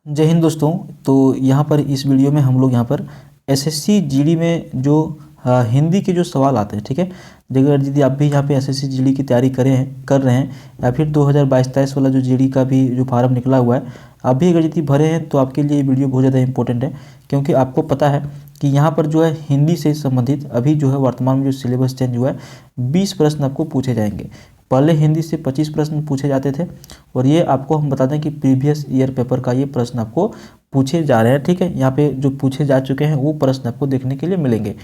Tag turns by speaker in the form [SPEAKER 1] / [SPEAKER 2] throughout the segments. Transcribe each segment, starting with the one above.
[SPEAKER 1] जय हिंद दोस्तों। तो यहाँ पर इस वीडियो में हम लोग यहाँ पर एसएससी जीडी में जो हिंदी के जो सवाल आते हैं, ठीक है। अगर यदि आप भी यहाँ पे एसएससी जीडी की तैयारी कर रहे हैं या फिर 2022-23 वाला जो जीडी का भी जो फार्म निकला हुआ है, आप भी अगर यदि भरे हैं तो आपके लिए ये वीडियो बहुत ज़्यादा इंपॉर्टेंट है। क्योंकि आपको पता है कि यहाँ पर जो है हिंदी से संबंधित अभी जो है वर्तमान में जो सिलेबस चेंज हुआ है, 20 प्रश्न आपको पूछे जाएंगे। पहले हिंदी से 25 प्रश्न पूछे जाते थे और ये आपको हम बता दें कि प्रीवियस ईयर पेपर का ये प्रश्न आपको पूछे जा रहे हैं, ठीक है। यहाँ पे जो पूछे जा चुके हैं वो प्रश्न आपको देखने के लिए मिलेंगे।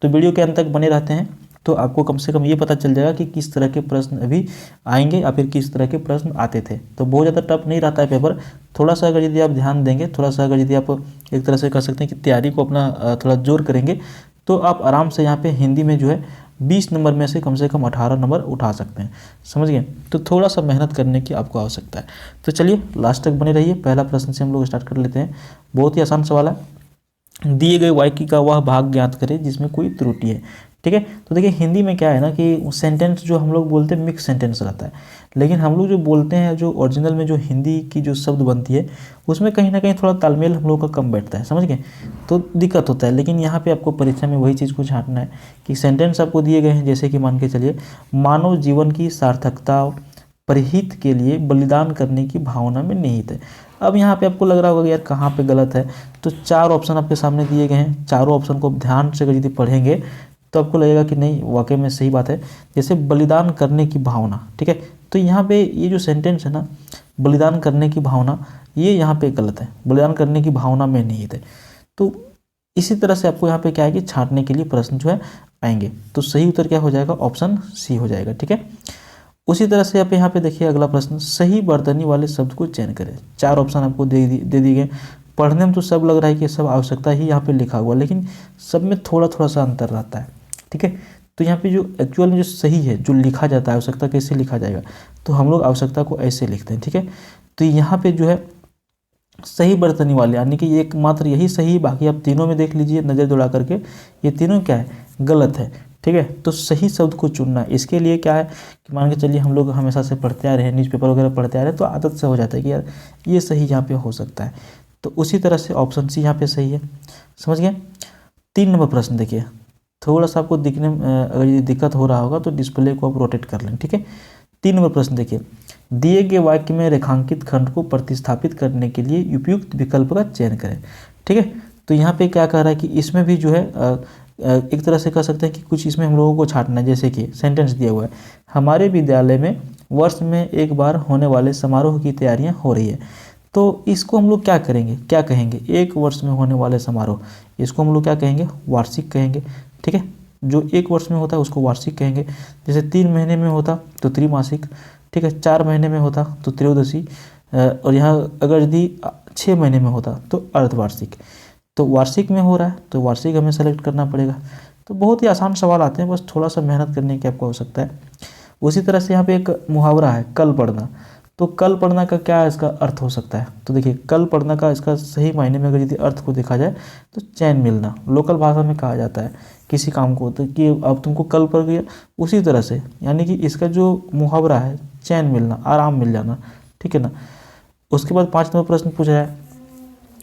[SPEAKER 1] तो वीडियो के अंत तक बने रहते हैं तो आपको कम से कम ये पता चल जाएगा कि किस तरह के प्रश्न अभी आएंगे या फिर किस तरह के प्रश्न आते थे। तो बहुत ज़्यादा टफ नहीं रहता है पेपर। थोड़ा सा अगर यदि आप ध्यान देंगे, थोड़ा सा अगर यदि आप एक तरह से कह सकते हैं कि तैयारी को अपना थोड़ा जोर करेंगे तो आप आराम से यहाँ पे हिंदी में जो है 20 नंबर में से कम 18 नंबर उठा सकते हैं, समझ गए। तो थोड़ा सा मेहनत करने की आपको आवश्यकता है। तो चलिए लास्ट तक बने रहिए। पहला प्रश्न से हम लोग स्टार्ट कर लेते हैं। बहुत ही आसान सवाल है। दिए गए वाक्य का वह भाग ज्ञात करें जिसमें कोई त्रुटि है, ठीक है। तो देखिए हिंदी में क्या है ना कि सेंटेंस जो हम लोग बोलते हैं मिक्स सेंटेंस रहता है, लेकिन हम लोग जो बोलते हैं जो ओरिजिनल में जो हिंदी की जो शब्द बनती है उसमें कहीं ना कहीं थोड़ा तालमेल हम लोग का कम बैठता है, समझ गए। तो दिक्कत होता है। लेकिन यहाँ पे आपको परीक्षा में वही चीज़ को छांटना है कि सेंटेंस आपको दिए गए हैं, जैसे कि मान के चलिए मानव जीवन की सार्थकता परिहित के लिए बलिदान करने की भावना में निहित है। अब यहाँ पे आपको लग रहा होगा कि यार कहाँ पे गलत है। तो 4 ऑप्शन आपके सामने दिए गए हैं, चारों ऑप्शन को ध्यान से अगर यदि पढ़ेंगे तो आपको लगेगा कि नहीं वाकई में सही बात है। जैसे बलिदान करने की भावना, ठीक है। तो यहाँ पे ये जो सेंटेंस है ना, बलिदान करने की भावना, ये यहाँ पे गलत है। बलिदान करने की भावना में निहित है। तो इसी तरह से आपको यहाँ पे क्या है कि छांटने के लिए प्रश्न जो है आएंगे। तो सही उत्तर क्या हो जाएगा? ऑप्शन सी हो जाएगा, ठीक है। उसी तरह से आप यहाँ पे देखिए अगला प्रश्न, सही वर्तनी वाले शब्द को चयन करें। 4 ऑप्शन आपको दे दिए गए। पढ़ने में तो सब लग रहा है कि सब आवश्यकता ही यहाँ पे लिखा हुआ, लेकिन सब में थोड़ा थोड़ा सा अंतर रहता है, ठीक है। तो यहाँ पे जो एक्चुअल में जो सही है, जो लिखा जाता है, आवश्यकता कैसे लिखा जाएगा, तो हम लोग आवश्यकता को ऐसे लिखते हैं, ठीक है। तो यहाँ पे जो है सही बर्तनी वाले यानी कि एकमात्र यही सही, बाकी आप तीनों में देख लीजिए नज़र दौड़ा करके, ये तीनों क्या है? गलत है, ठीक है। तो सही शब्द को चुनना, इसके लिए क्या है कि मान के चलिए हम लोग हमेशा से पढ़ते आ रहे हैं, न्यूज़पेपर वगैरह पढ़ते आ रहे हैं, तो आदत से हो जाता है कि यार ये सही यहाँ पे हो सकता है। तो उसी तरह से ऑप्शन सी यहाँ पे सही है, समझ गए। 3 नंबर प्रश्न देखिए, थोड़ा सा आपको दिखने में अगर ये दिक्कत हो रहा होगा तो डिस्प्ले को आप रोटेट कर लें, ठीक है। 3 नंबर प्रश्न देखिए, दिए गए वाक्य में रेखांकित खंड को प्रतिस्थापित करने के लिए उपयुक्त विकल्प का चयन करें, ठीक है। तो यहाँ पे क्या कह रहा है कि इसमें भी जो है एक तरह से कह सकते हैं कि कुछ इसमें हम लोगों को छांटना है। जैसे कि सेंटेंस दिया हुआ है, हमारे विद्यालय में वर्ष में एक बार होने वाले समारोह की तैयारियां हो रही है। तो इसको हम लोग क्या करेंगे, क्या कहेंगे? एक वर्ष में होने वाले समारोह, इसको हम लोग क्या कहेंगे? वार्षिक कहेंगे, ठीक है। जो एक वर्ष में होता है उसको वार्षिक कहेंगे। जैसे 3 महीने में होता तो त्रिमासिक, ठीक है। 4 महीने में होता तो त्रयोदशी, और यहाँ अगर यदि 6 महीने में होता तो अर्धवार्षिक। तो वार्षिक में हो रहा है तो वार्षिक हमें सेलेक्ट करना पड़ेगा। तो बहुत ही आसान सवाल आते हैं, बस थोड़ा सा मेहनत करने की आपको आवश्यकता है। उसी तरह से यहाँ पे एक मुहावरा है, कल पढ़ना। तो कल पढ़ना का क्या इसका अर्थ हो सकता है? तो देखिए कल पढ़ना का इसका सही मायने में अगर यदि अर्थ को देखा जाए तो चैन मिलना, लोकल भाषा में कहा जाता है किसी काम को, तो कि अब तुमको कल पड़ गया। उसी तरह से यानी कि इसका जो मुहावरा है, चैन मिलना, आराम मिल जाना, ठीक है ना। उसके बाद 5 नंबर प्रश्न पूछा है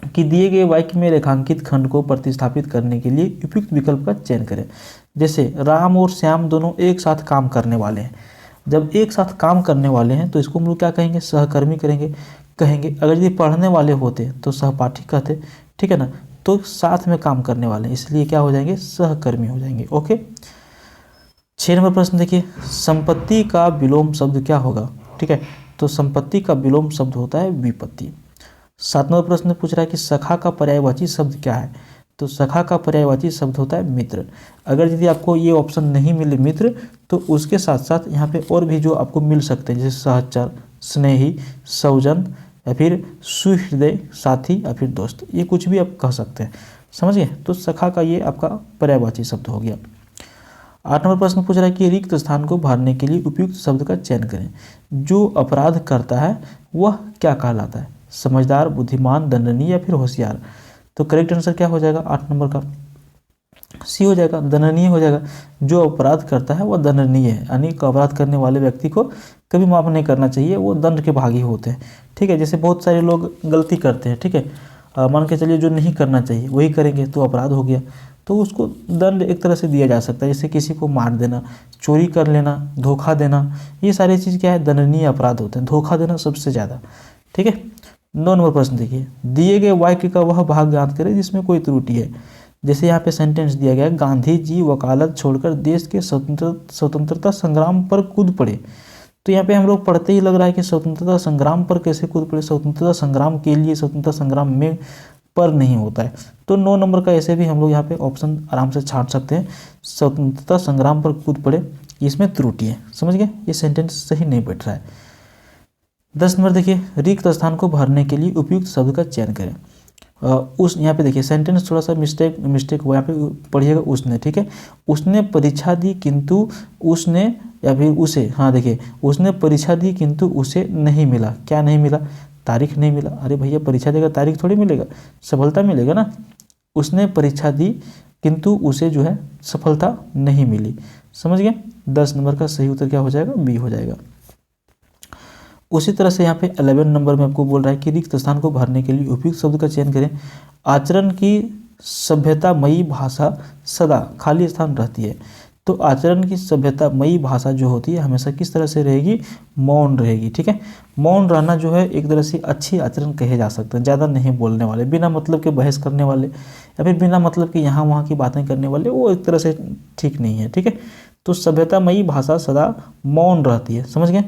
[SPEAKER 1] कि दिए गए वाक्य में रेखांकित खंड को प्रतिस्थापित करने के लिए उपयुक्त विकल्प का चयन करें। जैसे राम और श्याम दोनों एक साथ काम करने वाले हैं। जब एक साथ काम करने वाले हैं तो इसको हम लोग क्या कहेंगे? सहकर्मी कहेंगे। अगर यदि पढ़ने वाले होते तो सहपाठी कहते, ठीक है ना। तो साथ में काम करने वाले, इसलिए क्या हो जाएंगे? सहकर्मी हो जाएंगे, ओके। 6 नंबर प्रश्न देखिए, संपत्ति का विलोम शब्द क्या होगा, ठीक है। तो संपत्ति का विलोम शब्द होता है विपत्ति। 7 नंबर प्रश्न पूछ रहा है कि सखा का पर्यायवाची शब्द क्या है? तो सखा का पर्यायवाची शब्द होता है मित्र। अगर यदि आपको ये ऑप्शन नहीं मिले मित्र, तो उसके साथ साथ यहाँ पे और भी जो आपको मिल सकते हैं, जैसे सहचर, स्नेही, सौजन, या फिर सुहृदय, साथी, या फिर दोस्त, ये कुछ भी आप कह सकते हैं, समझ गए। तो सखा का ये आपका पर्यायवाची शब्द हो गया। 8 नंबर प्रश्न पूछ रहा है कि रिक्त स्थान को भरने के लिए उपयुक्त शब्द का चयन करें। जो अपराध करता है वह क्या कहलाता है? समझदार, बुद्धिमान, दंडनीय, या फिर होशियार? तो करेक्ट आंसर क्या हो जाएगा 8 नंबर का? सी हो जाएगा, दंडनीय हो जाएगा। जो अपराध करता है वह दंडनीय है, यानी अपराध करने वाले व्यक्ति को कभी माफ नहीं करना चाहिए, वो दंड के भागी होते हैं। ठीक है, जैसे बहुत सारे लोग गलती करते हैं, ठीक है, मान के चलिए जो नहीं करना चाहिए वही करेंगे तो अपराध हो गया, तो उसको दंड एक तरह से दिया जा सकता है, जैसे किसी को मार देना, चोरी कर लेना, धोखा देना, ये सारी चीज़ क्या है, दंडनीय अपराध होते हैं। धोखा देना सबसे ज़्यादा। ठीक है, 9 नंबर प्रश्न देखिए, दिए गए वाक्य का वह भाग ज्ञात करें जिसमें कोई त्रुटि है। जैसे यहाँ पे सेंटेंस दिया गया है, गांधी जी वकालत छोड़कर देश के स्वतंत्रता संग्राम पर कूद पड़े। तो यहाँ पे हम लोग पढ़ते ही लग रहा है कि स्वतंत्रता संग्राम पर कैसे कूद पड़े, स्वतंत्रता संग्राम के लिए, स्वतंत्रता संग्राम में पर नहीं होता है। तो 9 नंबर का ऐसे भी हम लोग यहाँ पे ऑप्शन आराम से छांट सकते हैं, स्वतंत्रता संग्राम पर कूद पड़े, इसमें त्रुटि है। समझ गए, ये सेंटेंस सही नहीं बैठ रहा है। 10 नंबर देखिए, रिक्त स्थान को भरने के लिए उपयुक्त शब्द का चयन करें। उस यहाँ पे देखिए सेंटेंस थोड़ा सा मिस्टेक हुआ, यहाँ पे पढ़िएगा उसने। ठीक है, उसने परीक्षा दी किंतु उसने, या फिर उसे, हाँ देखिए, उसने परीक्षा दी किंतु उसे नहीं मिला। क्या नहीं मिला, तारीख नहीं मिला। अरे भैया परीक्षा देगा तारीख थोड़ी मिलेगा, सफलता मिलेगा ना। उसने परीक्षा दी किंतु उसे जो है सफलता नहीं मिली। समझ गए, 10 नंबर का सही उत्तर क्या हो जाएगा, बी हो जाएगा। उसी तरह से यहाँ पे 11 नंबर में आपको बोल रहा है कि रिक्त स्थान को भरने के लिए उपयुक्त शब्द का चयन करें। आचरण की सभ्यतामयी भाषा सदा खाली स्थान रहती है। तो आचरण की सभ्यतामयी भाषा जो होती है हमेशा किस तरह से रहेगी, मौन रहेगी। ठीक है, मौन रहना जो है एक तरह से अच्छी आचरण कहे जा सकते हैं। ज़्यादा नहीं बोलने वाले, बिना मतलब के बहस करने वाले, या फिर बिना मतलब के यहाँ वहाँ की बातें करने वाले, वो एक तरह से ठीक नहीं है। ठीक है, तो सभ्यतामयी भाषा सदा मौन रहती है। समझ गए।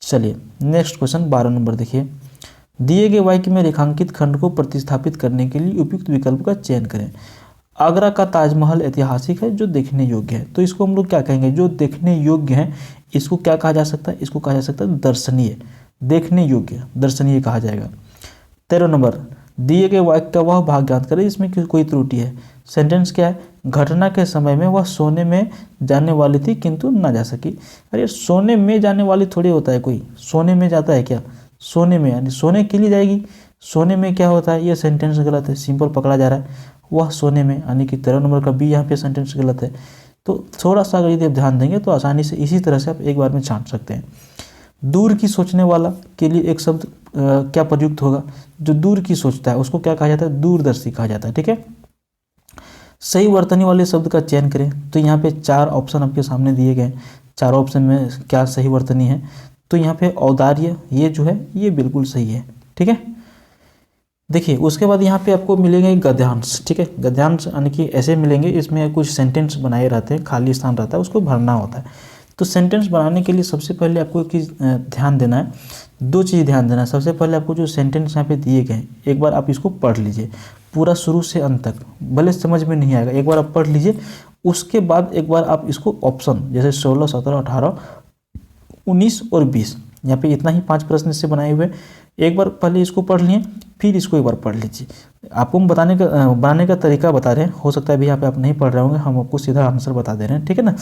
[SPEAKER 1] चलिए नेक्स्ट क्वेश्चन 12 नंबर देखिए, दिए गए वाक्य में रेखांकित खंड को प्रतिस्थापित करने के लिए उपयुक्त विकल्प का चयन करें। आगरा का ताजमहल ऐतिहासिक है जो देखने योग्य है। तो इसको हम लोग क्या कहेंगे, जो देखने योग्य है इसको क्या कहा जा सकता है, इसको कहा जा सकता है दर्शनीय। देखने योग्य दर्शनीय कहा जाएगा। 13 नंबर, दिए गए वाक्य का वह भाग ज्ञात करें जिसमें कोई त्रुटि है। सेंटेंस क्या है, घटना के समय में वह सोने में जाने वाली थी किंतु ना जा सकी। अरे सोने में जाने वाली थोड़ी होता है, कोई सोने में जाता है क्या, सोने में यानी सोने के लिए जाएगी। सोने में क्या होता है, ये सेंटेंस गलत है, सिंपल पकड़ा जा रहा है, वह सोने में, यानी कि 13 नंबर का बी यहाँ पे सेंटेंस गलत है। तो थोड़ा सा अगर यदि आप ध्यान देंगे तो आसानी से इसी तरह से आप एक बार में छांट सकते हैं। दूर की सोचने वाला के लिए एक शब्द क्या प्रयुक्त होगा, जो दूर की सोचता है उसको क्या कहा जाता है, दूरदर्शी कहा जाता है। ठीक है, सही वर्तनी वाले शब्द का चयन करें। तो यहाँ पे 4 ऑप्शन आपके सामने दिए गए, 4 ऑप्शन में क्या सही वर्तनी है। तो यहाँ पे औदार्य, ये जो है ये बिल्कुल सही है। ठीक है, देखिए उसके बाद यहाँ पे आपको मिलेंगे गद्यांश। ठीक है, गद्यांश यानी कि ऐसे मिलेंगे, इसमें कुछ सेंटेंस बनाए रहते हैं, खाली स्थान रहता है, उसको भरना होता है। तो सेंटेंस बनाने के लिए सबसे पहले आपको एक ध्यान देना है, 2 चीज़ ध्यान देना है। सबसे पहले आपको जो सेंटेंस यहाँ पे दिए गए हैं एक बार आप इसको पढ़ लीजिए पूरा शुरू से अंत तक, भले समझ में नहीं आएगा, एक बार आप पढ़ लीजिए। उसके बाद एक बार आप इसको ऑप्शन जैसे 16, 17, 18, 19 और 20, यहाँ पे इतना ही 5 प्रश्न इससे बनाए हुए, एक बार पहले इसको पढ़ लिए, फिर इसको एक बार पढ़ लीजिए। आपको हम बनाने का तरीका बता रहे हैं, हो सकता है अभी यहाँ पे आप नहीं पढ़ रहे होंगे, हम आपको सीधा आंसर बता दे रहे हैं। ठीक है ना,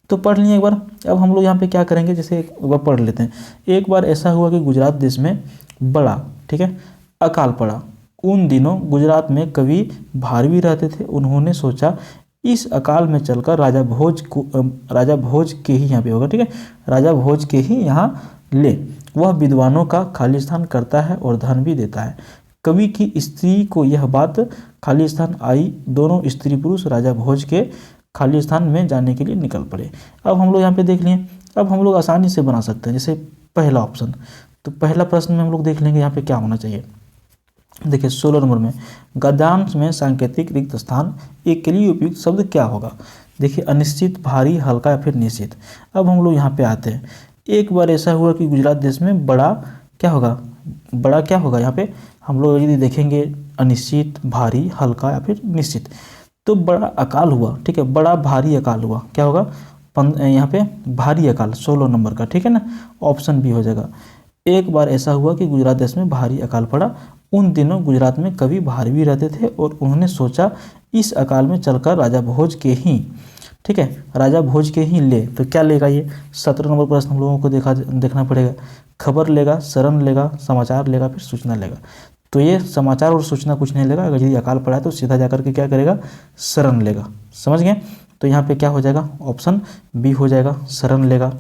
[SPEAKER 1] तो पढ़ लिए एक बार। अब हम लोग यहाँ पे क्या करेंगे, जैसे एक बार पढ़ लेते हैं। एक बार ऐसा हुआ कि गुजरात देश में बड़ा, ठीक है, अकाल पड़ा। उन दिनों गुजरात में कवि भारवी रहते थे। उन्होंने सोचा इस अकाल में चलकर राजा भोज के ही यहाँ पे होगा। ठीक है, राजा भोज के ही यहाँ ले, वह विद्वानों का खाली स्थान करता है और धन भी देता है। कवि की स्त्री को यह बात खाली स्थान आई। दोनों स्त्री पुरुष राजा भोज के खाली स्थान में जाने के लिए निकल पड़े। अब हम लोग यहाँ पे देख लिए, अब हम लोग आसानी से बना सकते हैं। जैसे पहला ऑप्शन, तो पहला प्रश्न में हम लोग देख लेंगे यहाँ पे क्या होना चाहिए। देखिए 16 नंबर में गद्यांश में सांकेतिक रिक्त स्थान एक के लिए उपयुक्त शब्द क्या होगा। देखिए अनिश्चित, भारी, हल्का या फिर निश्चित। अब हम लोग यहाँ पे आते हैं। एक बार ऐसा हुआ कि गुजरात देश में बड़ा क्या होगा, बड़ा क्या होगा, यहाँ पे हम लोग यदि देखेंगे अनिश्चित, भारी, हल्का या फिर निश्चित, तो बड़ा अकाल हुआ। ठीक है, बड़ा भारी अकाल हुआ, क्या होगा, यहाँ पे भारी अकाल 16 नंबर का। ठीक है ना, ऑप्शन बी हो जाएगा। एक बार ऐसा हुआ कि गुजरात देश में भारी अकाल पड़ा। उन दिनों गुजरात में कवि भारवी रहते थे और उन्होंने सोचा इस अकाल में चलकर राजा भोज के ही, ठीक है, राजा भोज के ही ले। तो क्या लेगा ये 17 नंबर प्रश्न हम लोगों को देखना पड़ेगा। खबर लेगा, शरण लेगा, समाचार लेगा, फिर सूचना लेगा। तो ये समाचार और सूचना कुछ नहीं लेगा, अगर यदि अकाल पड़ा है तो सीधा जाकर के क्या करेगा, शरण लेगा। समझ गए? तो यहाँ पे क्या हो जाएगा, ऑप्शन बी हो जाएगा, शरण लेगा।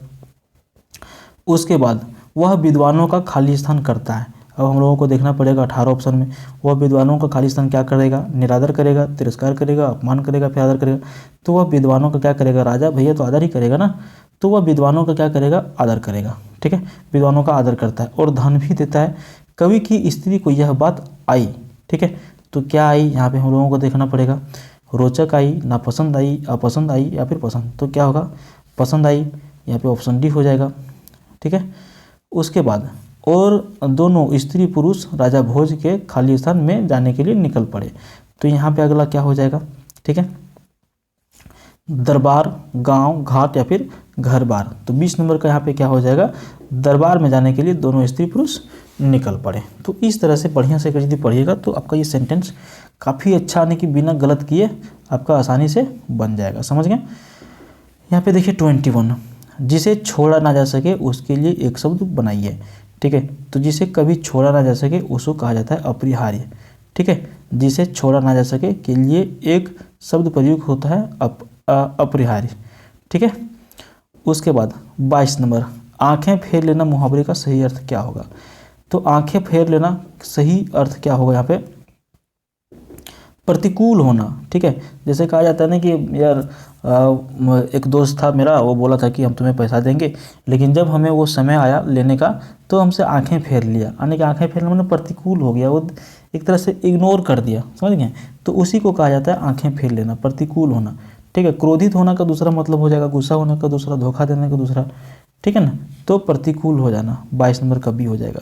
[SPEAKER 1] उसके बाद वह विद्वानों का खाली स्थान करता है। अब हम लोगों को देखना पड़ेगा 18 ऑप्शन में, वह विद्वानों का खाली स्थान क्या करेगा, निरादर करेगा, तिरस्कार करेगा, अपमान करेगा, फिर आदर करेगा। तो वह विद्वानों का क्या करेगा, राजा भैया तो आदर ही करेगा ना, तो वह विद्वानों का क्या करेगा, आदर करेगा। ठीक है, विद्वानों का आदर करता है और धन भी देता है। कवि की स्त्री को यह बात आई। ठीक है, तो क्या आई, यहाँ पे हम लोगों को देखना पड़ेगा, रोचक आई, नापसंद आई, अपसंद आई या फिर पसंद। तो क्या होगा, पसंद आई, यहाँ पे ऑप्शन डी हो जाएगा। ठीक है, उसके बाद और दोनों स्त्री पुरुष राजा भोज के खाली स्थान में जाने के लिए निकल पड़े। तो यहाँ पे अगला क्या हो जाएगा, ठीक है, दरबार, गांव, घाट या फिर घर बार। तो 20 नंबर का यहाँ पे क्या हो जाएगा, दरबार में जाने के लिए दोनों स्त्री पुरुष निकल पड़े। तो इस तरह से बढ़िया से अगर यदि पढ़िएगा तो आपका ये सेंटेंस काफ़ी अच्छा, आने की बिना गलत किए आपका आसानी से बन जाएगा। समझ गए? यहाँ पे देखिए 21, जिसे छोड़ा ना जा सके उसके लिए एक शब्द बनाइए। ठीक है, तो जिसे कभी छोड़ा ना जा सके उसको कहा जाता है अपरिहार्य। ठीक है, जिसे छोड़ा ना जा सके के लिए एक शब्द प्रयुक्त होता है अपरिहार्य। ठीक है, उसके बाद 22 नंबर, आंखें फेर लेना मुहावरे का सही अर्थ क्या होगा। तो आंखें फेर लेना सही अर्थ क्या होगा यहाँ पे, प्रतिकूल होना। ठीक है, जैसे कहा जाता है ना कि यार एक दोस्त था मेरा, वो बोला था कि हम तुम्हें पैसा देंगे, लेकिन जब हमें वो समय आया लेने का तो हमसे आंखें फेर लिया। यानी कि आंखें फेरना मतलब प्रतिकूल हो गया, वो एक तरह से इग्नोर कर दिया। समझ गए? तो उसी को कहा जाता है आंखें फेर लेना, प्रतिकूल होना। ठीक है, क्रोधित होना का दूसरा मतलब हो जाएगा गुस्सा होने का दूसरा, धोखा देने का दूसरा। ठीक है ना, तो प्रतिकूल हो जाना 22 नंबर का बी हो जाएगा।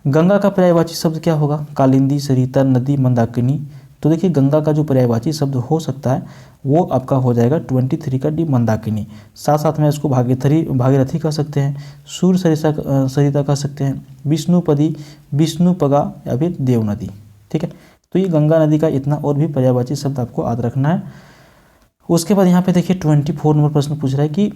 [SPEAKER 1] गंगा का पर्यायवाची शब्द क्या होगा, कालिंदी, सरिता, नदी, मंदाकिनी। तो देखिए गंगा का जो पर्यायवाची शब्द हो सकता है वो आपका हो जाएगा 23 का डी, मंदाकिनी। साथ साथ में इसको भागीरथी कह सकते हैं, सूर्य सरिता कह सकते हैं, विष्णुपदी, विष्णुपगा या फिर देव नदी। ठीक है, तो ये गंगा नदी का इतना और भी पर्यायवाची शब्द आपको याद रखना है। उसके बाद यहाँ पे देखिए 24 नंबर प्रश्न पूछ रहा है कि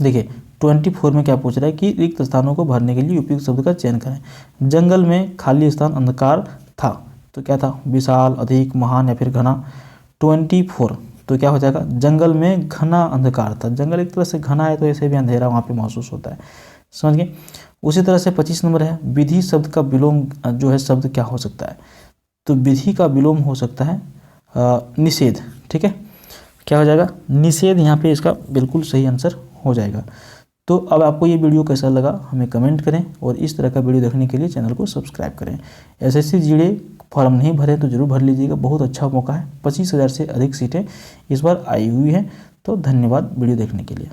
[SPEAKER 1] देखिए 24 में क्या पूछ रहा है कि रिक्त स्थानों को भरने के लिए उपयुक्त शब्द का चयन करें। जंगल में खाली स्थान अंधकार था, तो क्या था, विशाल, अधिक, महान या फिर घना। 24 तो क्या हो जाएगा, जंगल में घना अंधकार था। जंगल एक तरह से घना है तो ऐसे भी अंधेरा वहाँ पे महसूस होता है। समझ गए? उसी तरह से 25 नंबर है, विधि शब्द का विलोम जो है शब्द क्या हो सकता है। तो विधि का विलोम हो सकता है निषेध। ठीक है, क्या हो जाएगा, निषेध। यहाँ पे इसका बिल्कुल सही आंसर हो जाएगा। तो अब आपको ये वीडियो कैसा लगा हमें कमेंट करें, और इस तरह का वीडियो देखने के लिए चैनल को सब्सक्राइब करें। एसएससी जीडी फॉर्म नहीं भरे तो जरूर भर लीजिएगा, बहुत अच्छा मौका है। 25,000 से अधिक सीटें इस बार आई हुई हैं। तो धन्यवाद वीडियो देखने के लिए।